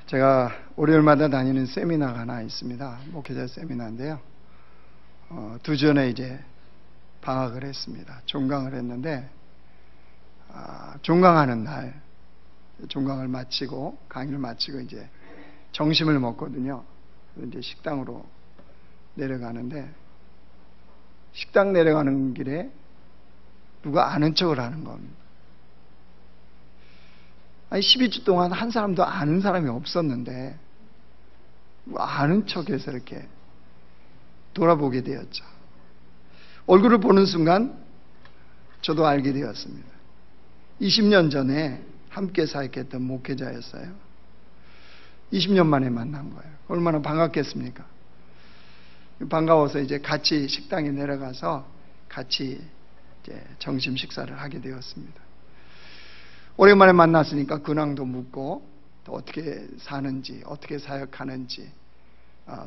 제가 월요일마다 다니는 세미나가 하나 있습니다. 목회자 세미나인데요. 2주 전에 이제 방학을 했습니다. 종강을 했는데, 종강하는 날, 종강을 마치고, 강의를 마치고 이제 점심을 먹거든요. 이제 식당으로 내려가는데, 식당 내려가는 길에 누가 아는 척을 하는 겁니다. 12주 동안 한 사람도 아는 사람이 없었는데 아는 척해서 이렇게 돌아보게 되었죠. 얼굴을 보는 순간 저도 알게 되었습니다. 20년 전에 함께 사역했던 목회자였어요. 20년 만에 만난 거예요. 얼마나 반갑겠습니까? 반가워서 이제 같이 식당에 내려가서 같이 이제 점심 식사를 하게 되었습니다. 오랜만에 만났으니까 근황도 묻고, 또 어떻게 사는지, 어떻게 사역하는지,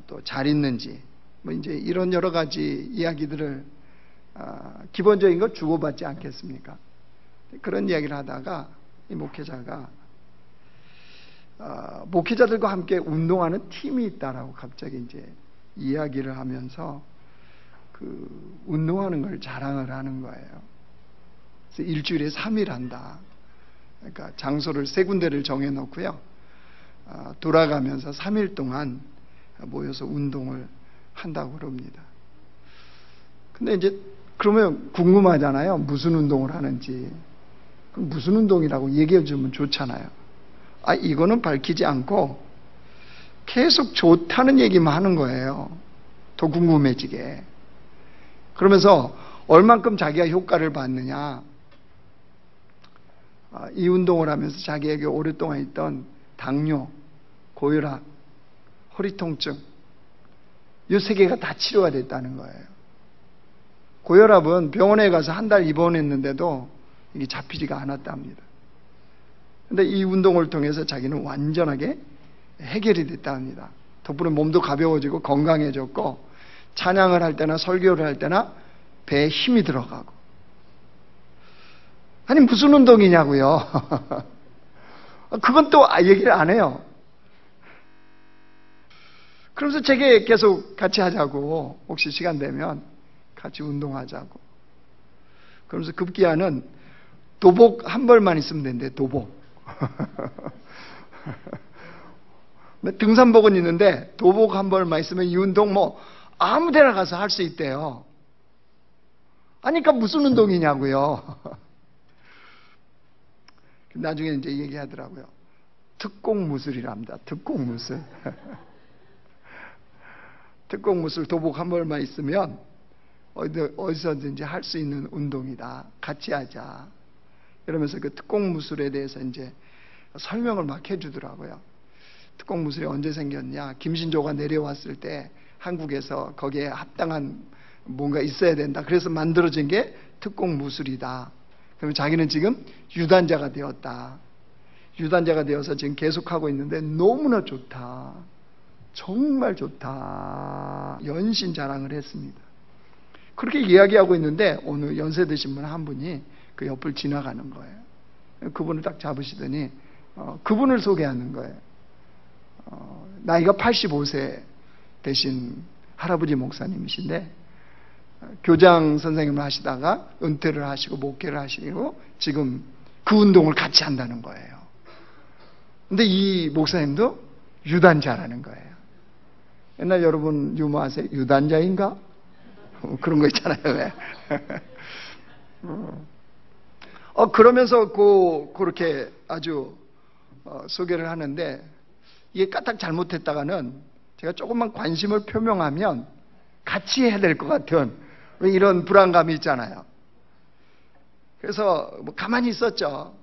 또 잘 있는지, 뭐 이제 이런 여러 가지 이야기들을 기본적인 걸 주고받지 않겠습니까? 그런 이야기를 하다가 이 목회자가 목회자들과 함께 운동하는 팀이 있다라고 갑자기 이제 이야기를 하면서 그 운동하는 걸 자랑을 하는 거예요. 그래서 일주일에 3일 한다. 그러니까 장소를 3군데를 정해놓고요. 돌아가면서 3일 동안 모여서 운동을 한다고 그럽니다. 근데 이제 그러면 궁금하잖아요. 무슨 운동을 하는지. 그럼 무슨 운동이라고 얘기해 주면 좋잖아요. 이거는 밝히지 않고 계속 좋다는 얘기만 하는 거예요. 더 궁금해지게. 그러면서 얼만큼 자기가 효과를 받느냐. 이 운동을 하면서 자기에게 오랫동안 있던 당뇨, 고혈압, 허리 통증, 이 3개가 다 치료가 됐다는 거예요. 고혈압은 병원에 가서 한 달 입원했는데도 이게 잡히지가 않았답니다. 그런데 이 운동을 통해서 자기는 완전하게 해결이 됐답니다. 덕분에 몸도 가벼워지고 건강해졌고, 찬양을 할 때나 설교를 할 때나 배에 힘이 들어가고. 아니 무슨 운동이냐고요. 그건 또 얘기를 안 해요. 그러면서 제게 계속 같이 하자고, 혹시 시간 되면 같이 운동하자고. 그러면서 급기야는 도복 한 벌만 있으면 된대. 도복. 등산복은 있는데 도복 한 벌만 있으면 이 운동 뭐 아무 데나 가서 할 수 있대요. 아니 그러니까 무슨 운동이냐고요. 나중에 이제 얘기하더라고요. 특공무술이랍니다. 특공무술. 특공무술 도복 한 벌만 있으면 어디서든지 할 수 있는 운동이다. 같이 하자. 이러면서 그 특공무술에 대해서 이제 설명을 막 해주더라고요. 특공무술이 언제 생겼냐. 김신조가 내려왔을 때 한국에서 거기에 합당한 뭔가 있어야 된다. 그래서 만들어진 게 특공무술이다. 그러면 자기는 지금 유단자가 되었다. 유단자가 되어서 지금 계속하고 있는데 너무나 좋다. 정말 좋다. 연신 자랑을 했습니다. 그렇게 이야기하고 있는데 오늘 연세 드신 분 한 분이 그 옆을 지나가는 거예요. 그분을 딱 잡으시더니 그분을 소개하는 거예요. 나이가 85세 되신 할아버지 목사님이신데 교장 선생님을 하시다가 은퇴를 하시고 목회를 하시고 지금 그 운동을 같이 한다는 거예요. 근데 이 목사님도 유단자라는 거예요. 옛날 여러분 유머 아세요? 유단자인가? 그런 거 있잖아요. 왜? 그러면서 그렇게 아주 소개를 하는데 이게 까딱 잘못했다가는 제가 조금만 관심을 표명하면 같이 해야 될 것 같은 이런 불안감이 있잖아요. 그래서 뭐 가만히 있었죠.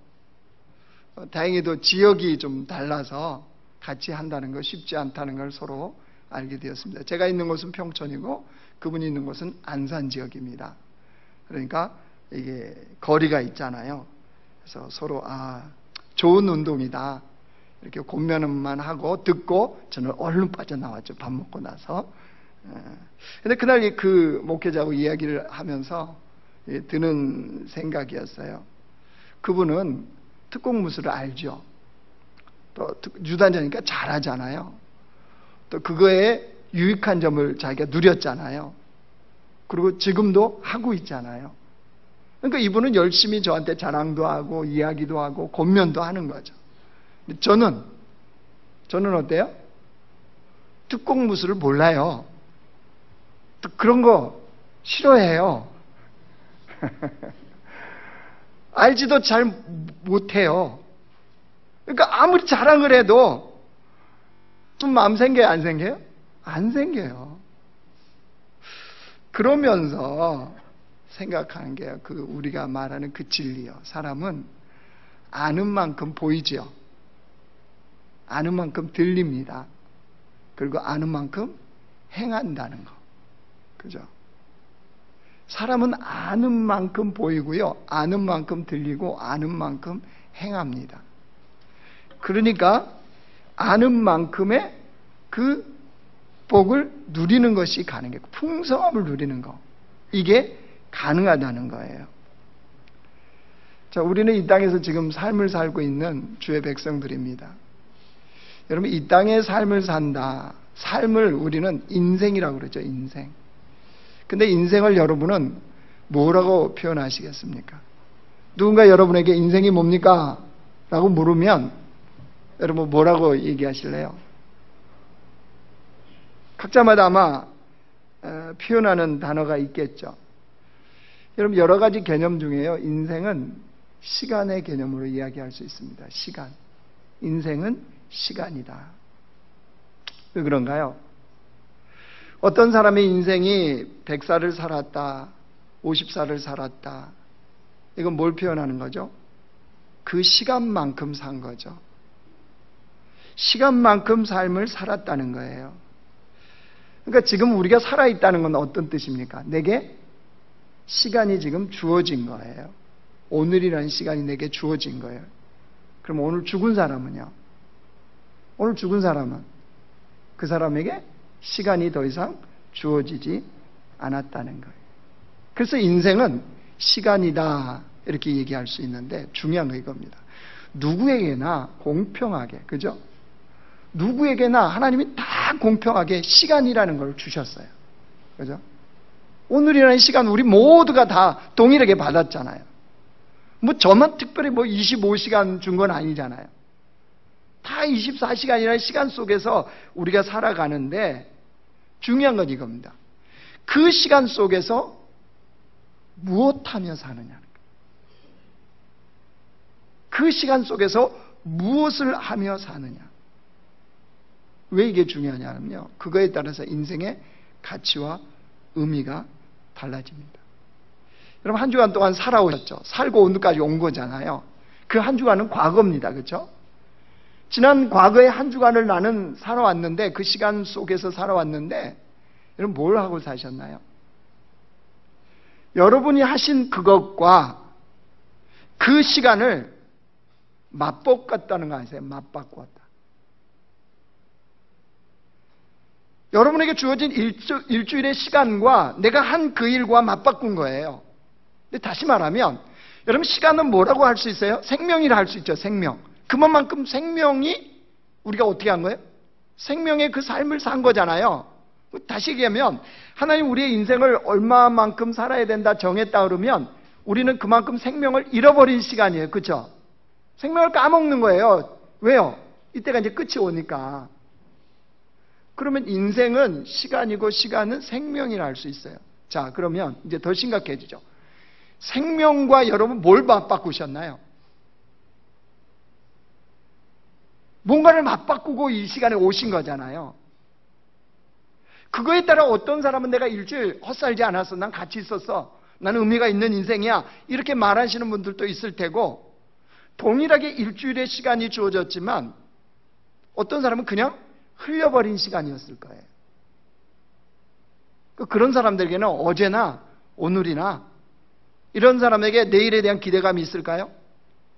다행히도 지역이 좀 달라서 같이 한다는 거 쉽지 않다는 걸 서로 알게 되었습니다. 제가 있는 곳은 평촌이고 그분이 있는 곳은 안산 지역입니다. 그러니까 이게 거리가 있잖아요. 그래서 서로 좋은 운동이다. 이렇게 공면만 하고 듣고 저는 얼른 빠져나왔죠. 밥 먹고 나서. 근데 그날 그 목회자하고 이야기를 하면서 드는 생각이었어요. 그분은 특공무술을 알죠. 또 유단자니까 잘하잖아요. 또 그거에 유익한 점을 자기가 누렸잖아요. 그리고 지금도 하고 있잖아요. 그러니까 이분은 열심히 저한테 자랑도 하고 이야기도 하고 권면도 하는 거죠. 근데 저는 어때요? 특공무술을 몰라요. 또 그런 거 싫어해요. 알지도 잘 못해요. 그러니까 아무리 자랑을 해도 좀 마음 생겨요? 안 생겨요? 안 생겨요. 그러면서 생각하는 게 우리가 말하는 그 진리요. 사람은 아는 만큼 보이죠. 아는 만큼 들립니다. 그리고 아는 만큼 행한다는 거. 그죠? 사람은 아는 만큼 보이고요. 아는 만큼 들리고 아는 만큼 행합니다. 그러니까 아는 만큼의 그 복을 누리는 것이 가능해요. 풍성함을 누리는 거. 이게 가능하다는 거예요. 자, 우리는 이 땅에서 지금 삶을 살고 있는 주의 백성들입니다. 여러분, 이 땅의 삶을 산다. 삶을 우리는 인생이라고 그러죠. 인생. 근데 인생을 여러분은 뭐라고 표현하시겠습니까? 누군가 여러분에게 인생이 뭡니까? 라고 물으면 여러분 뭐라고 얘기하실래요? 각자마다 아마 표현하는 단어가 있겠죠. 여러분 여러 가지 개념 중에요. 인생은 시간의 개념으로 이야기할 수 있습니다. 시간. 인생은 시간이다. 왜 그런가요? 어떤 사람의 인생이 100살을 살았다, 50살을 살았다. 이건 뭘 표현하는 거죠? 그 시간만큼 산 거죠. 시간만큼 삶을 살았다는 거예요. 그러니까 지금 우리가 살아있다는 건 어떤 뜻입니까? 내게 시간이 지금 주어진 거예요. 오늘이라는 시간이 내게 주어진 거예요. 그럼 오늘 죽은 사람은요? 오늘 죽은 사람은 그 사람에게 시간이 더 이상 주어지지 않았다는 거예요. 그래서 인생은 시간이다 이렇게 얘기할 수 있는데 중요한 거 이겁니다. 누구에게나 공평하게, 그죠? 누구에게나 하나님이 다 공평하게 시간이라는 걸 주셨어요. 그죠? 오늘이라는 시간 우리 모두가 다 동일하게 받았잖아요. 뭐 저만 특별히 25시간 준 건 아니잖아요. 다 24시간이라는 시간 속에서 우리가 살아가는데 중요한 건 이겁니다. 그 시간 속에서 무엇하며 사느냐는 거예요. 그 시간 속에서 무엇을 하며 사느냐. 왜 이게 중요하냐면요. 그거에 따라서 인생의 가치와 의미가 달라집니다. 여러분 한 주간 동안 살아오셨죠. 살고 오늘까지 온 거잖아요. 그 한 주간은 과거입니다. 그렇죠? 지난 과거의 한 주간을 나는 살아왔는데 그 시간 속에서 살아왔는데 여러분 뭘 하고 사셨나요? 여러분이 하신 그것과 그 시간을 맞바꿨다는 거 아세요? 맞바꿨다. 여러분에게 주어진 일주일의 시간과 내가 한 그 일과 맞바꾼 거예요. 근데 다시 말하면 여러분 시간은 뭐라고 할 수 있어요? 생명이라 할 수 있죠. 생명. 그만큼 생명이 우리가 어떻게 한 거예요? 생명의 그 삶을 산 거잖아요. 다시 얘기하면 하나님 우리의 인생을 얼마만큼 살아야 된다 정했다 그러면 우리는 그만큼 생명을 잃어버린 시간이에요. 그렇죠? 생명을 까먹는 거예요. 왜요? 이때가 이제 끝이 오니까. 그러면 인생은 시간이고 시간은 생명이라 할 수 있어요. 자, 그러면 이제 더 심각해지죠. 생명과 여러분 뭘 맞바꾸셨나요? 뭔가를 맞바꾸고 이 시간에 오신 거잖아요. 그거에 따라 어떤 사람은 내가 일주일 헛살지 않았어. 난 같이 있었어. 나는 의미가 있는 인생이야. 이렇게 말하시는 분들도 있을 테고 동일하게 일주일의 시간이 주어졌지만 어떤 사람은 그냥 흘려버린 시간이었을 거예요. 그런 사람들에게는 어제나 오늘이나 이런 사람에게 내일에 대한 기대감이 있을까요?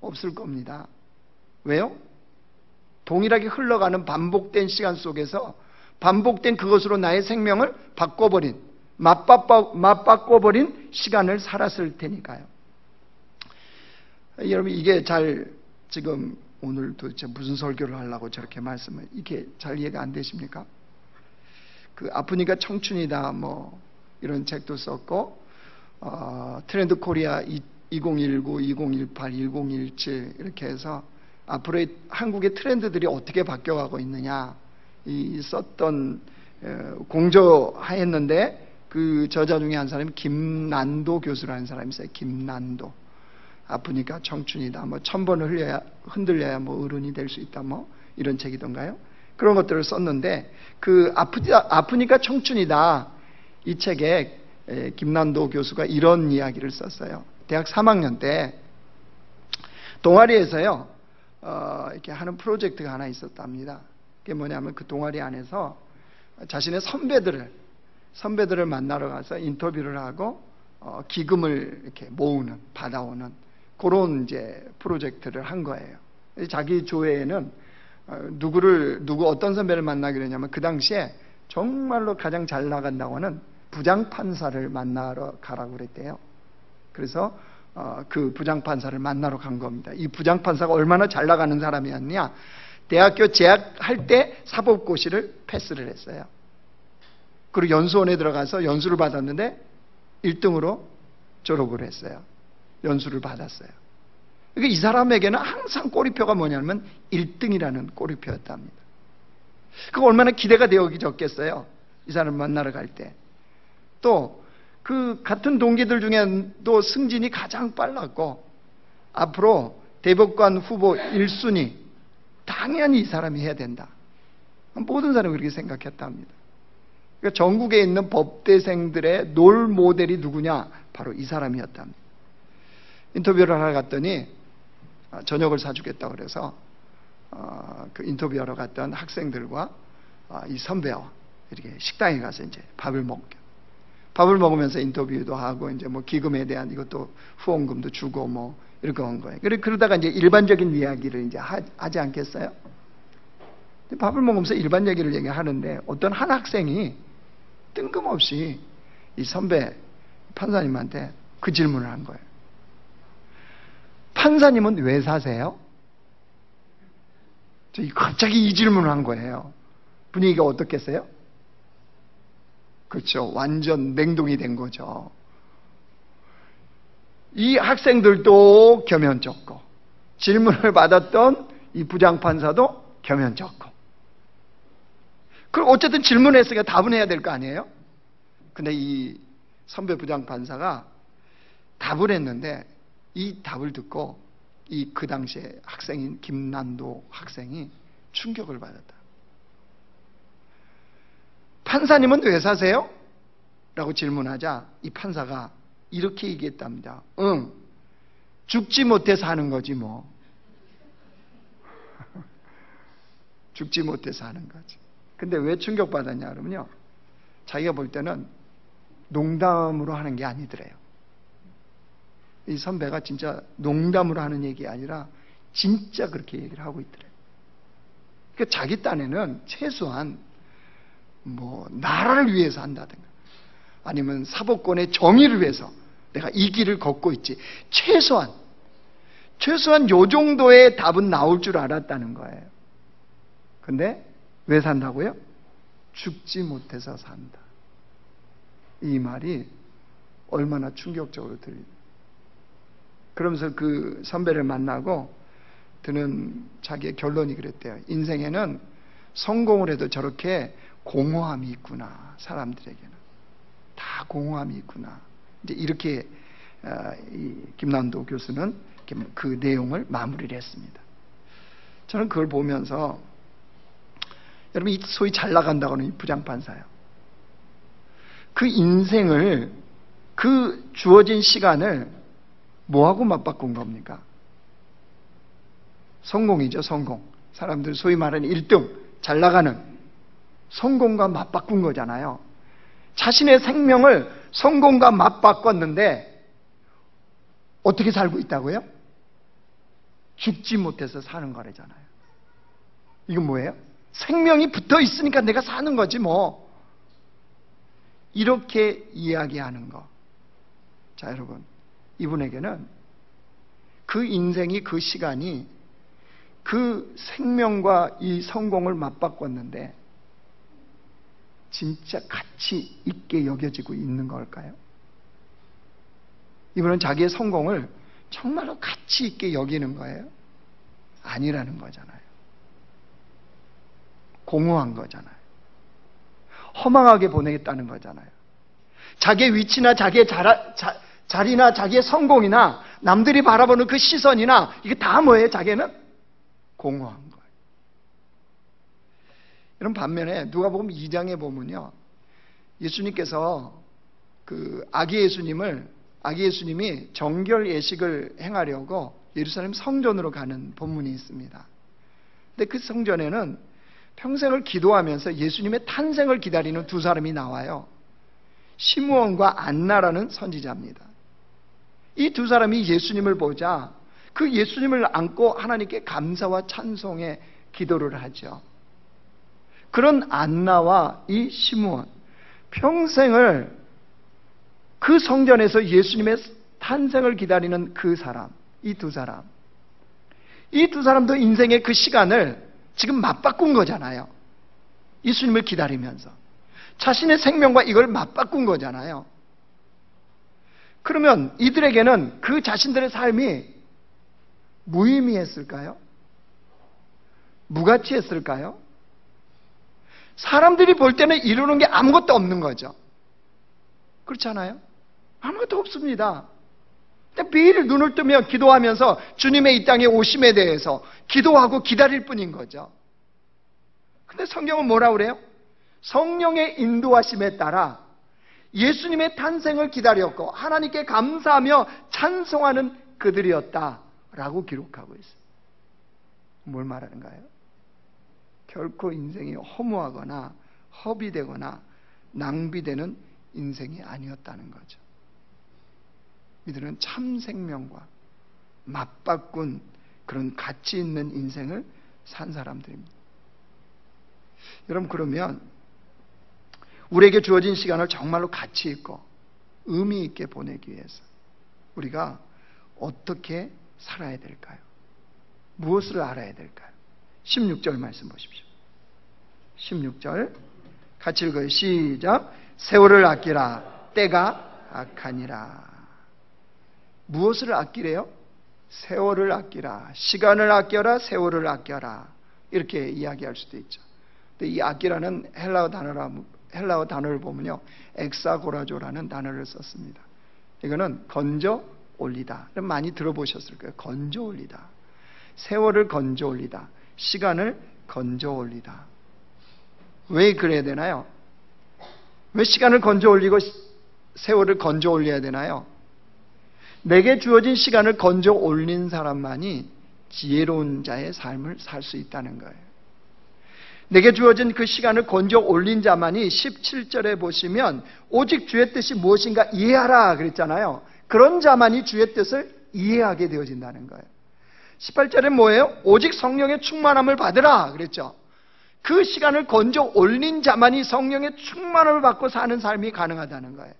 없을 겁니다. 왜요? 동일하게 흘러가는 반복된 시간 속에서 반복된 그것으로 나의 생명을 바꿔버린, 맞바꿔버린 시간을 살았을 테니까요. 여러분 이게 잘 지금 오늘 도대체 무슨 설교를 하려고 저렇게 말씀을, 이게 잘 이해가 안 되십니까? 그 아프니까 청춘이다 뭐 이런 책도 썼고, 트렌드 코리아 2019, 2018, 2017 이렇게 해서 앞으로의 한국의 트렌드들이 어떻게 바뀌어가고 있느냐 이 썼던 공저하였는데, 그 저자 중에 한 사람이 김난도 교수라는 사람이 있어요. 김난도. 아프니까 청춘이다, 뭐 1000번을 흔들려야 뭐 어른이 될 수 있다, 뭐 이런 책이던가요? 그런 것들을 썼는데, 그 아프니까 청춘이다 이 책에 김난도 교수가 이런 이야기를 썼어요. 대학 3학년 때 동아리에서요 이렇게 하는 프로젝트가 하나 있었답니다. 그게 뭐냐면, 그 동아리 안에서 자신의 선배들을 만나러 가서 인터뷰를 하고 기금을 이렇게 받아오는 그런 이제 프로젝트를 한 거예요. 자기 조회에는 누구 어떤 선배를 만나기로 했냐면, 그 당시에 정말로 가장 잘 나간다고 하는 부장판사를 만나러 가라고 그랬대요. 그래서 그 부장판사를 만나러 간 겁니다. 이 부장판사가 얼마나 잘 나가는 사람이었냐, 대학교 재학할 때 사법고시를 패스를 했어요. 그리고 연수원에 들어가서 연수를 받았는데 1등으로 졸업을 했어요. 연수를 받았어요. 그러니까 이 사람에게는 항상 꼬리표가 뭐냐면 1등이라는 꼬리표였답니다. 그거 얼마나 기대가 되어졌겠어요, 이 사람을 만나러 갈 때. 또 그 같은 동기들 중에도 승진이 가장 빨랐고, 앞으로 대법관 후보 1순위 당연히 이 사람이 해야 된다, 모든 사람이 그렇게 생각했답니다. 그러니까 전국에 있는 법대생들의 롤 모델이 누구냐, 바로 이 사람이었답니다. 인터뷰를 하러 갔더니 저녁을 사주겠다고 그래서 그 인터뷰하러 갔던 학생들과 이 선배와 이렇게 식당에 가서 이제 밥을 먹으면서 인터뷰도 하고, 이제 뭐 기금에 대한 이것도 후원금도 주고 뭐 이렇게 한 거예요. 그러다가 이제 일반적인 이야기를 이제 하지 않겠어요? 밥을 먹으면서 일반 얘기를 얘기하는데, 어떤 한 학생이 뜬금없이 이 선배 판사님한테 그 질문을 한 거예요. 판사님은 왜 사세요? 갑자기 이 질문을 한 거예요. 분위기가 어떻겠어요? 그렇죠. 완전 냉동이 된 거죠. 이 학생들도 겸연쩍고, 질문을 받았던 이 부장판사도 겸연쩍고. 그럼 어쨌든 질문했으니까 답은 해야 될 거 아니에요? 근데 이 선배 부장판사가 답을 했는데, 이 답을 듣고 그 당시에 학생인 김난도 학생이 충격을 받았다. 판사님은 왜 사세요? 라고 질문하자 이 판사가 이렇게 얘기했답니다. 죽지 못해 사는 거지 뭐. 죽지 못해 사는 거지. 근데 왜 충격받았냐 그러면요, 자기가 볼 때는 농담으로 하는 게 아니더래요. 이 선배가 진짜 농담으로 하는 얘기 아니라 진짜 그렇게 얘기를 하고 있더래요. 그러니까 자기 딴에는 최소한 뭐 나라를 위해서 한다든가, 아니면 사법권의 정의를 위해서 내가 이 길을 걷고 있지, 최소한 요 정도의 답은 나올 줄 알았다는 거예요. 근데 왜 산다고요? 죽지 못해서 산다. 이 말이 얼마나 충격적으로 들리죠. 그러면서 그 선배를 만나고 드는 자기의 결론이 그랬대요. 인생에는 성공을 해도 저렇게 공허함이 있구나. 사람들에게는 다 공허함이 있구나. 이제 이렇게 이 김난도 교수는 그 내용을 마무리를 했습니다. 저는 그걸 보면서, 여러분, 이 소위 잘 나간다고 하는 이 부장판사요, 그 인생을, 그 주어진 시간을 뭐하고 맞바꾼 겁니까? 성공이죠, 성공. 사람들 소위 말하는 1등, 잘 나가는 성공과 맞바꾼 거잖아요. 자신의 생명을 성공과 맞바꿨는데 어떻게 살고 있다고요? 죽지 못해서 사는 거래잖아요. 이건 뭐예요? 생명이 붙어 있으니까 내가 사는 거지 뭐. 이렇게 이야기하는 거. 자, 여러분, 이분에게는 그 인생이, 그 시간이 그 생명과 이 성공을 맞바꿨는데 진짜 가치 있게 여겨지고 있는 걸까요? 이분은 자기의 성공을 정말로 가치 있게 여기는 거예요? 아니라는 거잖아요. 공허한 거잖아요. 허망하게 보내겠다는 거잖아요. 자기의 위치나 자기의 자리나 자기의 성공이나 남들이 바라보는 그 시선이나 이게 다 뭐예요? 자기는 공허한 거예요. 이런 반면에 누가복음 2장에 보면요, 예수님께서 그 아기 예수님이 정결 예식을 행하려고 예루살렘 성전으로 가는 본문이 있습니다. 근데 그 성전에는 평생을 기도하면서 예수님의 탄생을 기다리는 두 사람이 나와요. 시므온과 안나라는 선지자입니다. 이 두 사람이 예수님을 보자 그 예수님을 안고 하나님께 감사와 찬송의 기도를 하죠. 그런 안나와 이 시므온, 평생을 그 성전에서 예수님의 탄생을 기다리는 그 사람, 이 두 사람도 인생의 그 시간을 지금 맞바꾼 거잖아요. 예수님을 기다리면서 자신의 생명과 이걸 맞바꾼 거잖아요. 그러면 이들에게는 그 자신들의 삶이 무의미했을까요? 무가치했을까요? 사람들이 볼 때는 이루는 게 아무것도 없는 거죠. 그렇잖아요? 아무것도 없습니다. 매일 눈을 뜨며 기도하면서 주님의 이 땅에 오심에 대해서 기도하고 기다릴 뿐인 거죠. 근데 성경은 뭐라 그래요? 성령의 인도하심에 따라 예수님의 탄생을 기다렸고 하나님께 감사하며 찬송하는 그들이었다라고 기록하고 있어요. 뭘 말하는가요? 결코 인생이 허무하거나 허비되거나 낭비되는 인생이 아니었다는 거죠. 이들은 참 생명과 맞바꾼 그런 가치 있는 인생을 산 사람들입니다. 여러분, 그러면 우리에게 주어진 시간을 정말로 가치 있고 의미 있게 보내기 위해서 우리가 어떻게 살아야 될까요? 무엇을 알아야 될까요? 16절 말씀 보십시오. 16절 같이 읽어요. 시작. 세월을 아끼라. 때가 악하니라. 무엇을 아끼래요? 세월을 아끼라. 시간을 아껴라. 세월을 아껴라. 이렇게 이야기할 수도 있죠. 근데 이 아끼라는 헬라어 단어를 보면요, 엑사고라조라는 단어를 썼습니다. 이거는 건져 올리다. 많이 들어보셨을 거예요. 건져 올리다. 세월을 건져 올리다. 시간을 건져 올리다. 왜 그래야 되나요? 왜 시간을 건져 올리고 세월을 건져 올려야 되나요? 내게 주어진 시간을 건져 올린 사람만이 지혜로운 자의 삶을 살 수 있다는 거예요. 내게 주어진 그 시간을 건져 올린 자만이 17절에 보시면 오직 주의 뜻이 무엇인가 이해하라 그랬잖아요. 그런 자만이 주의 뜻을 이해하게 되어진다는 거예요. 18절에 뭐예요? 오직 성령의 충만함을 받으라 그랬죠. 그 시간을 건져 올린 자만이 성령의 충만함을 받고 사는 삶이 가능하다는 거예요.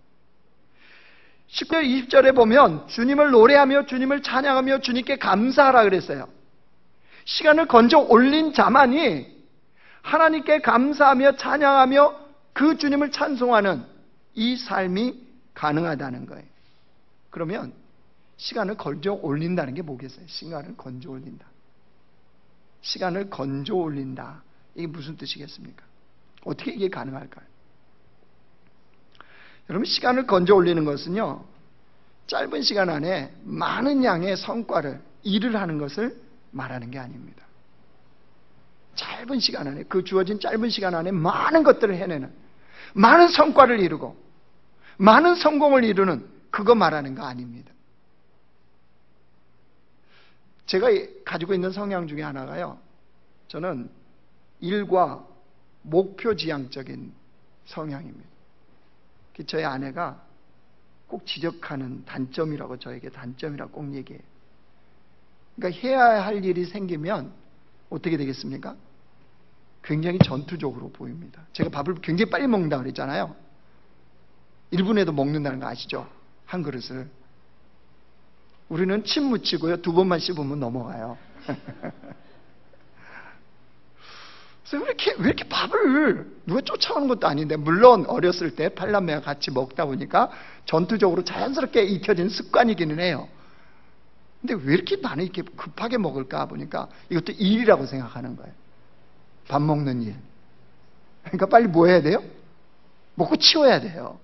10절, 20절에 보면 주님을 노래하며 주님을 찬양하며 주님께 감사하라 그랬어요. 시간을 건져 올린 자만이 하나님께 감사하며 찬양하며 그 주님을 찬송하는 이 삶이 가능하다는 거예요. 그러면 시간을 건져 올린다는 게 뭐겠어요? 시간을 건져 올린다. 시간을 건져 올린다. 이게 무슨 뜻이겠습니까? 어떻게 이게 가능할까요? 여러분, 시간을 건져 올리는 것은요, 짧은 시간 안에 많은 양의 성과를, 일을 하는 것을 말하는 게 아닙니다. 짧은 시간 안에, 그 주어진 짧은 시간 안에 많은 것들을 해내는, 많은 성과를 이루고 많은 성공을 이루는, 그거 말하는 거 아닙니다. 제가 가지고 있는 성향 중에 하나가요, 저는 일과 목표 지향적인 성향입니다. 저희 아내가 꼭 지적하는 단점이라고, 저에게 단점이라고 꼭 얘기해요. 그러니까 해야 할 일이 생기면 어떻게 되겠습니까? 굉장히 전투적으로 보입니다. 제가 밥을 굉장히 빨리 먹는다고 그랬잖아요. 1분에도 먹는다는 거 아시죠? 한 그릇을. 우리는 침 묻히고요, 2번만 씹으면 넘어가요. 그래서 왜 이렇게 밥을 누가 쫓아오는 것도 아닌데, 물론 어렸을 때 팔남매와 같이 먹다 보니까 전투적으로 자연스럽게 익혀진 습관이기는 해요. 근데 왜 이렇게 나는 이렇게 급하게 먹을까 보니까 이것도 일이라고 생각하는 거예요. 밥 먹는 일. 그러니까 빨리 뭐 해야 돼요? 먹고 치워야 돼요.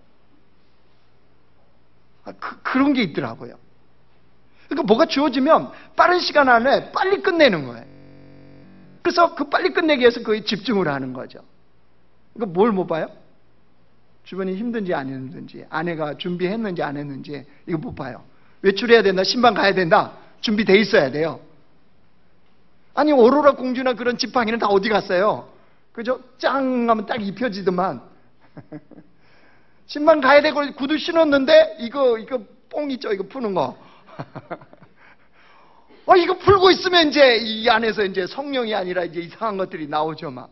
그런 게 있더라고요. 그러니까 뭐가 주어지면 빠른 시간 안에 빨리 끝내는 거예요. 그래서 그 빨리 끝내기 위해서 거의 집중을 하는 거죠. 그러니까 뭘 못 봐요? 주변이 힘든지 안 힘든지, 아내가 준비했는지 안 했는지 이거 못 봐요. 외출해야 된다, 신방 가야 된다, 준비돼 있어야 돼요. 아니 오로라 공주나 그런 지팡이는 다 어디 갔어요? 그죠? 짱 하면 딱 입혀지더만. 신방 가야 되고 구두 신었는데 이거 뽕 있죠? 이거 푸는 거. 이거 풀고 있으면 이제 이 안에서 이제 성령이 아니라 이제 이상한 것들이 나오죠, 막.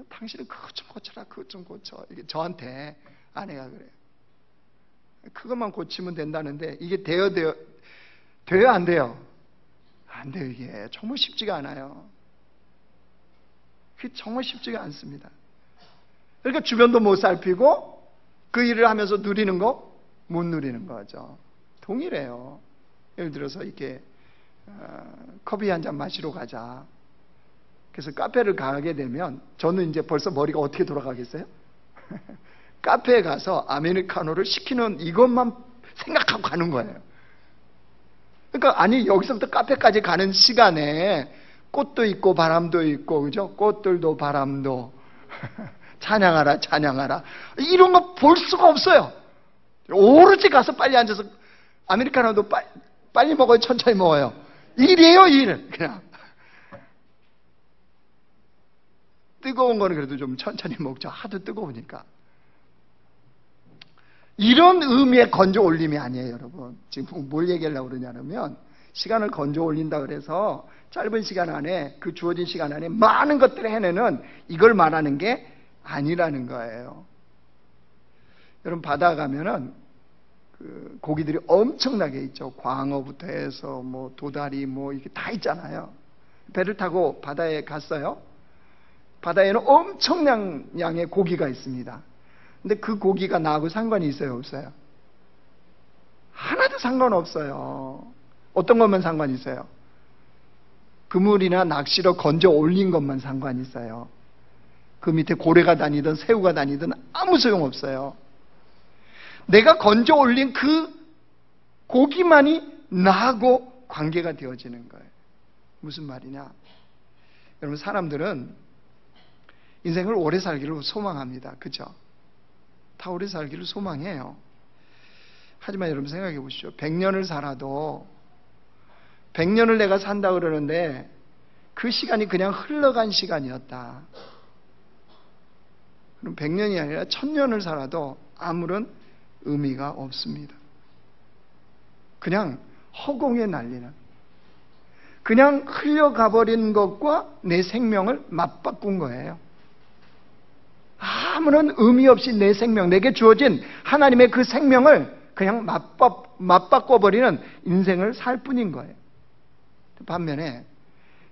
당신은 그것 좀 고쳐라, 그것 좀 고쳐. 이게 저한테 아내가 그래요. 그것만 고치면 된다는데 이게 돼요, 안 돼요? 안 돼요, 이게. 정말 쉽지가 않아요. 그게 정말 쉽지가 않습니다. 그러니까 주변도 못 살피고 그 일을 하면서 누리는 거 못 누리는 거죠. 동일해요. 예를 들어서 이렇게 커피 한 잔 마시러 가자. 그래서 카페를 가게 되면 저는 이제 벌써 머리가 어떻게 돌아가겠어요? 카페에 가서 아메리카노를 시키는 이것만 생각하고 가는 거예요. 그러니까 아니 여기서부터 카페까지 가는 시간에 꽃도 있고 바람도 있고, 그죠? 꽃들도 바람도 찬양하라 찬양하라 이런 거 볼 수가 없어요. 오로지 가서 빨리 앉아서 아메리카노도 빨리 먹어요, 천천히 먹어요. 일이에요, 일. 그냥 뜨거운 거는 그래도 좀 천천히 먹죠. 하도 뜨거우니까. 이런 의미의 건져 올림이 아니에요, 여러분. 지금 뭘 얘기하려고 그러냐면 시간을 건져 올린다 그래서 짧은 시간 안에, 그 주어진 시간 안에 많은 것들을 해내는 이걸 말하는 게 아니라는 거예요. 여러분 바다 가면은 그 고기들이 엄청나게 있죠. 광어부터 해서 뭐 도다리 뭐 이게 다 있잖아요. 배를 타고 바다에 갔어요. 바다에는 엄청난 양의 고기가 있습니다. 근데 그 고기가 나하고 상관이 있어요, 없어요? 하나도 상관없어요. 어떤 것만 상관이 있어요? 그물이나 낚시로 건져 올린 것만 상관이 있어요. 그 밑에 고래가 다니든 새우가 다니든 아무 소용없어요. 내가 건져 올린 그 고기만이 나하고 관계가 되어지는 거예요. 무슨 말이냐? 여러분 사람들은 인생을 오래 살기를 소망합니다. 그죠? 다 오래 살기를 소망해요. 하지만 여러분 생각해 보시죠. 100년을 살아도 100년을 내가 산다 그러는데 그 시간이 그냥 흘러간 시간이었다. 그럼 100년이 아니라 1000년을 살아도 아무런 의미가 없습니다. 그냥 허공에 날리는, 그냥 흘려가버린 것과 내 생명을 맞바꾼 거예요. 아무런 의미 없이 내 생명, 내게 주어진 하나님의 그 생명을 그냥 맞바꿔버리는 인생을 살 뿐인 거예요. 반면에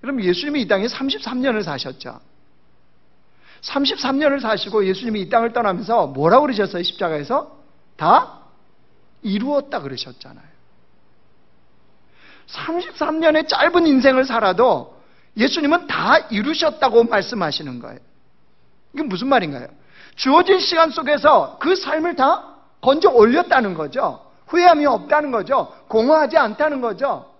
여러분 예수님이 이 땅에 33년을 사셨죠. 33년을 사시고 예수님이 이 땅을 떠나면서 뭐라고 그러셨어요? 십자가에서? 다 이루었다 그러셨잖아요. 33년의 짧은 인생을 살아도 예수님은 다 이루셨다고 말씀하시는 거예요. 이게 무슨 말인가요? 주어진 시간 속에서 그 삶을 다 건져 올렸다는 거죠. 후회함이 없다는 거죠. 공허하지 않다는 거죠.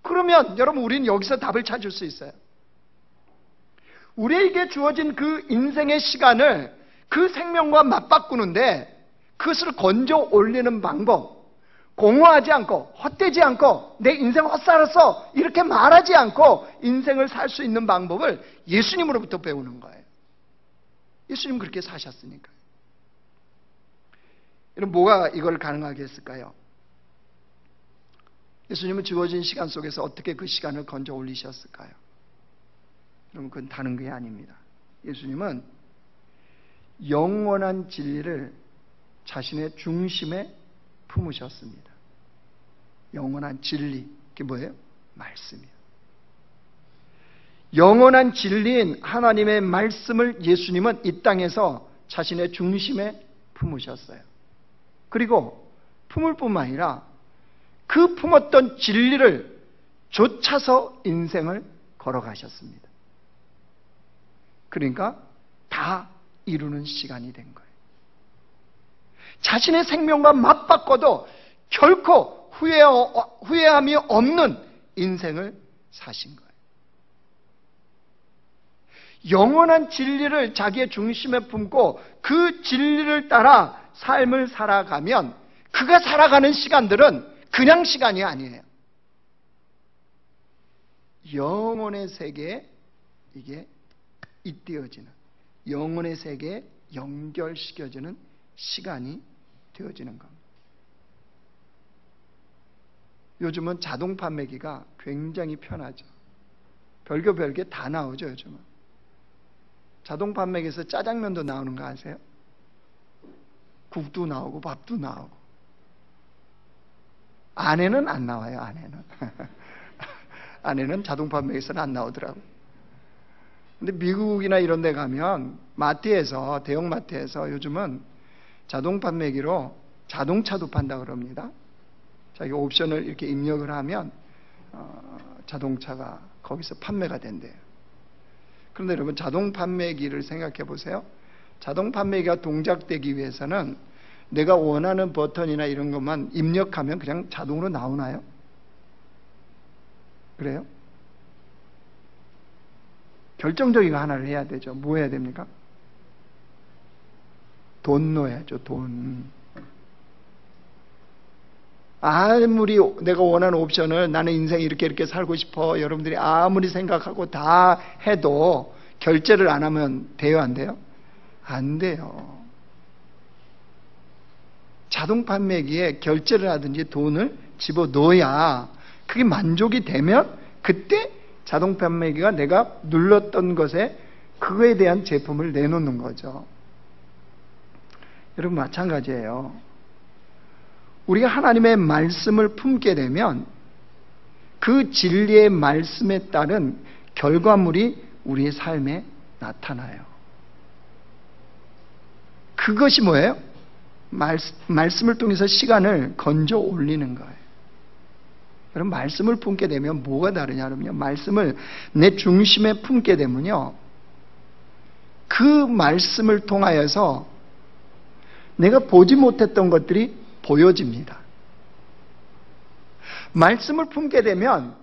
그러면 여러분 우리는 여기서 답을 찾을 수 있어요. 우리에게 주어진 그 인생의 시간을 그 생명과 맞바꾸는데 그것을 건져 올리는 방법, 공허하지 않고 헛되지 않고 내 인생 헛살았어 이렇게 말하지 않고 인생을 살 수 있는 방법을 예수님으로부터 배우는 거예요. 예수님 그렇게 사셨으니까요. 여러분 뭐가 이걸 가능하게 했을까요? 예수님은 주어진 시간 속에서 어떻게 그 시간을 건져 올리셨을까요? 여러분 그건 다른 게 아닙니다. 예수님은 영원한 진리를 자신의 중심에 품으셨습니다. 영원한 진리, 그게 뭐예요? 말씀이에요. 영원한 진리인 하나님의 말씀을 예수님은 이 땅에서 자신의 중심에 품으셨어요. 그리고 품을 뿐만 아니라 그 품었던 진리를 좇아서 인생을 걸어가셨습니다. 그러니까 다 이루는 시간이 된 거예요. 자신의 생명과 맞바꿔도 결코 후회함이 없는 인생을 사신 거예요. 영원한 진리를 자기의 중심에 품고 그 진리를 따라 삶을 살아가면 그가 살아가는 시간들은 그냥 시간이 아니에요. 영혼의 세계에 이게 잇대어지는, 영혼의 세계에 연결시켜지는 시간이 되어지는 겁니다. 요즘은 자동 판매기가 굉장히 편하죠. 별게 다 나오죠, 요즘은. 자동 판매기에서 짜장면도 나오는 거 아세요? 국도 나오고 밥도 나오고. 안에는 안 나와요, 안에는. 안에는 자동 판매기에서는 안 나오더라고요. 근데 미국이나 이런 데 가면 마트에서, 대형 마트에서 요즘은 자동 판매기로 자동차도 판다 그럽니다. 자기 옵션을 이렇게 입력을 하면 자동차가 거기서 판매가 된대요. 그런데 여러분, 자동 판매기를 생각해 보세요. 자동 판매기가 동작되기 위해서는 내가 원하는 버튼이나 이런 것만 입력하면 그냥 자동으로 나오나요? 그래요? 결정적인 거 하나를 해야 되죠. 뭐 해야 됩니까? 돈 넣어야죠, 돈. 아무리 내가 원하는 옵션을 나는 인생 이렇게 살고 싶어 여러분들이 아무리 생각하고 다 해도 결제를 안 하면 돼요, 안 돼요? 안 돼요. 자동 판매기에 결제를 하든지 돈을 집어넣어야 그게 만족이 되면 그때 자동 판매기가 내가 눌렀던 것에 그거에 대한 제품을 내놓는 거죠. 여러분, 마찬가지예요. 우리가 하나님의 말씀을 품게 되면 그 진리의 말씀에 따른 결과물이 우리의 삶에 나타나요. 그것이 뭐예요? 말씀을 통해서 시간을 건져 올리는 거예요. 여러분, 말씀을 품게 되면 뭐가 다르냐면요, 말씀을 내 중심에 품게 되면요, 그 말씀을 통하여서 내가 보지 못했던 것들이 보여집니다. 말씀을 품게 되면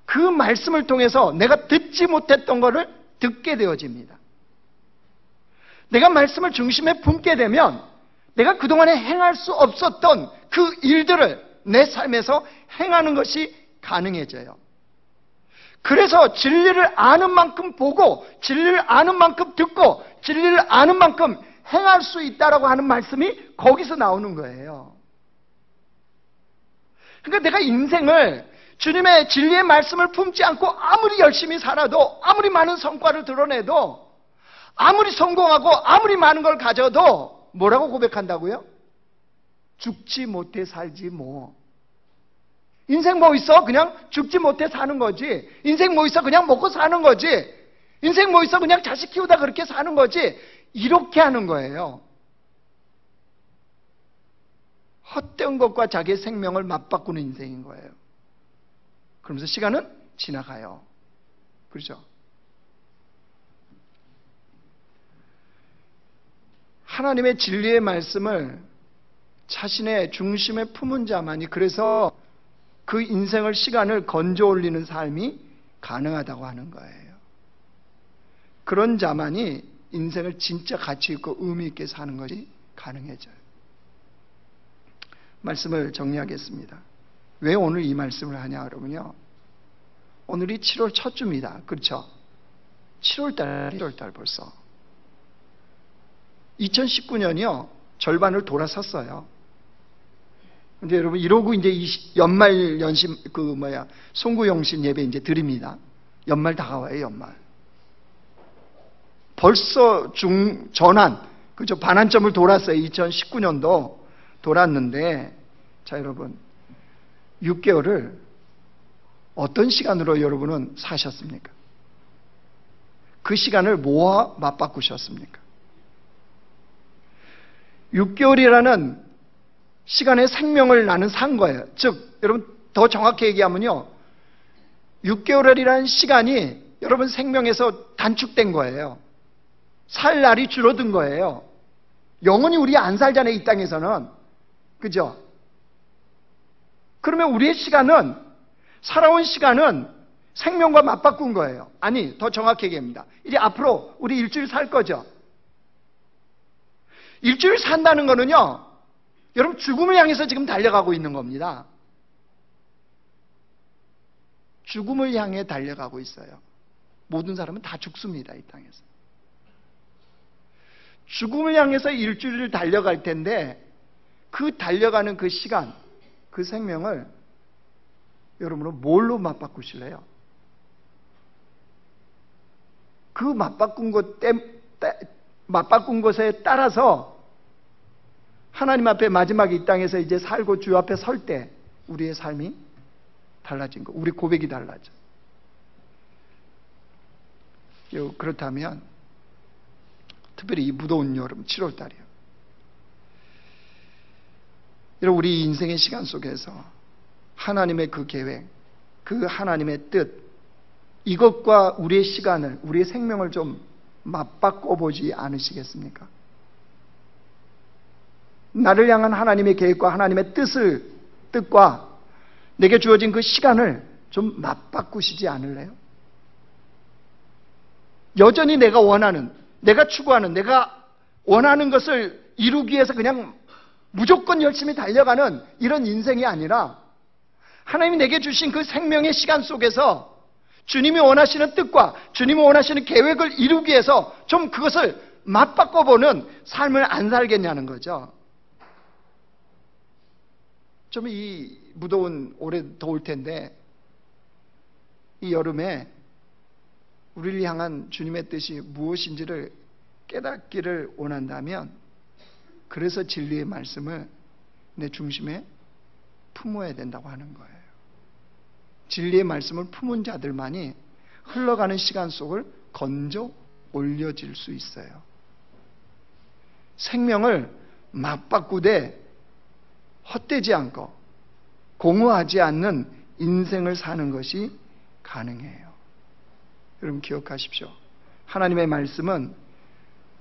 그 말씀을 통해서 내가 듣지 못했던 것을 듣게 되어집니다. 내가 말씀을 중심에 품게 되면 내가 그동안에 행할 수 없었던 그 일들을 내 삶에서 행하는 것이 가능해져요. 그래서 진리를 아는 만큼 보고, 진리를 아는 만큼 듣고, 진리를 아는 만큼 행할 수 있다라고 하는 말씀이 거기서 나오는 거예요. 그러니까 내가 인생을 주님의 진리의 말씀을 품지 않고 아무리 열심히 살아도, 아무리 많은 성과를 드러내도, 아무리 성공하고 아무리 많은 걸 가져도 뭐라고 고백한다고요? 죽지 못해 살지 뭐. 인생 뭐 있어? 그냥 죽지 못해 사는 거지. 인생 뭐 있어? 그냥 먹고 사는 거지. 인생 뭐 있어? 그냥 자식 키우다 그렇게 사는 거지. 이렇게 하는 거예요. 헛된 것과 자기의 생명을 맞바꾸는 인생인 거예요. 그러면서 시간은 지나가요. 그렇죠? 하나님의 진리의 말씀을 자신의 중심에 품은 자만이, 그래서 그 인생을, 시간을 건져 올리는 삶이 가능하다고 하는 거예요. 그런 자만이 인생을 진짜 가치 있고 의미 있게 사는 것이 가능해져요. 말씀을 정리하겠습니다. 왜 오늘 이 말씀을 하냐 그러면요, 오늘이 7월 첫 주입니다. 그렇죠? 7월달 벌써 2019년이요 절반을 돌아섰어요. 근데 여러분, 이러고 이제 연말 연심 송구영신 예배 이제 드립니다. 연말 다가와요, 연말. 벌써 전환, 그죠? 반환점을 돌았어요. 2019년도 돌았는데, 자, 여러분, 6개월을 어떤 시간으로 여러분은 사셨습니까? 그 시간을 뭐와 맞바꾸셨습니까? 6개월이라는 시간에 생명을 나는 산 거예요. 즉, 여러분 더 정확히 얘기하면요, 6개월이라는 시간이 여러분 생명에서 단축된 거예요. 살 날이 줄어든 거예요. 영원히 우리 안 살잖아요, 이 땅에서는. 그죠? 그러면 우리의 시간은, 살아온 시간은 생명과 맞바꾼 거예요. 아니, 더 정확히 얘기합니다. 이제 앞으로 우리 일주일 살 거죠. 일주일 산다는 거는요, 여러분 죽음을 향해서 지금 달려가고 있는 겁니다. 죽음을 향해 달려가고 있어요. 모든 사람은 다 죽습니다, 이 땅에서. 죽음을 향해서 일주일을 달려갈 텐데, 그 달려가는 그 시간, 그 생명을 여러분은 뭘로 맞바꾸실래요? 그 맞바꾼 것에 따라서 하나님 앞에 마지막 이 땅에서 이제 살고 주 앞에 설 때 우리의 삶이 달라진 거, 우리 고백이 달라져. 그렇다면 특별히 이 무더운 여름 7월 달이요. 여러분, 우리 인생의 시간 속에서 하나님의 그 계획, 그 하나님의 뜻, 이것과 우리의 시간을, 우리의 생명을 좀 맞바꿔 보지 않으시겠습니까? 나를 향한 하나님의 계획과 하나님의 뜻과 내게 주어진 그 시간을 좀 맞바꾸시지 않을래요? 여전히 내가 원하는, 내가 추구하는, 내가 원하는 것을 이루기 위해서 그냥 무조건 열심히 달려가는 이런 인생이 아니라, 하나님이 내게 주신 그 생명의 시간 속에서 주님이 원하시는 뜻과 주님이 원하시는 계획을 이루기 위해서 좀 그것을 맞바꿔보는 삶을 안 살겠냐는 거죠. 좀 이 무더운, 올해 더울 텐데 이 여름에 우리를 향한 주님의 뜻이 무엇인지를 깨닫기를 원한다면, 그래서 진리의 말씀을 내 중심에 품어야 된다고 하는 거예요. 진리의 말씀을 품은 자들만이 흘러가는 시간 속을 건져 올려질 수 있어요. 생명을 맞바꾸되 헛되지 않고 공허하지 않는 인생을 사는 것이 가능해요. 여러분 기억하십시오. 하나님의 말씀은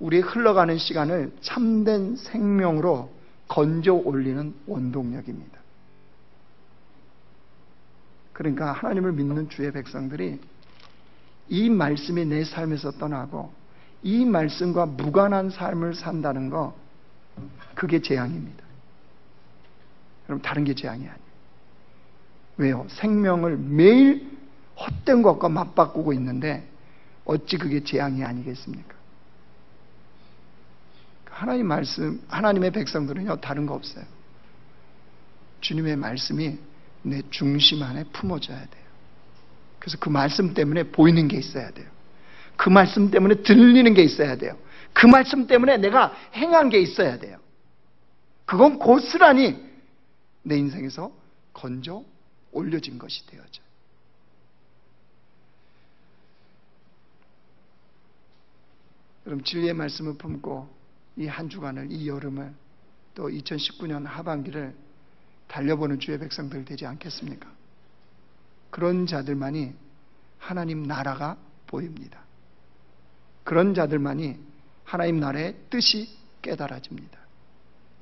우리의 흘러가는 시간을 참된 생명으로 건져 올리는 원동력입니다. 그러니까 하나님을 믿는 주의 백성들이 이 말씀이 내 삶에서 떠나고 이 말씀과 무관한 삶을 산다는 거, 그게 재앙입니다. 여러분, 다른 게 재앙이 아니에요. 왜요? 생명을 매일 헛된 것과 맞바꾸고 있는데 어찌 그게 재앙이 아니겠습니까? 하나님 말씀, 하나님의 백성들은요, 다른 거 없어요. 주님의 말씀이 내 중심 안에 품어져야 돼요. 그래서 그 말씀 때문에 보이는 게 있어야 돼요. 그 말씀 때문에 들리는 게 있어야 돼요. 그 말씀 때문에 내가 행한 게 있어야 돼요. 그건 고스란히 내 인생에서 건져 올려진 것이 되어져요. 여러분, 진리의 말씀을 품고 이 한 주간을, 이 여름을, 또 2019년 하반기를 달려보는 주의 백성들 되지 않겠습니까? 그런 자들만이 하나님 나라가 보입니다. 그런 자들만이 하나님 나라의 뜻이 깨달아집니다.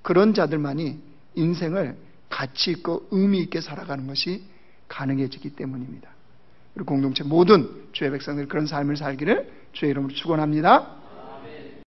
그런 자들만이 인생을 가치 있고 의미 있게 살아가는 것이 가능해지기 때문입니다. 우리 공동체 모든 주의 백성들 그런 삶을 살기를 주의 이름으로 축원합니다.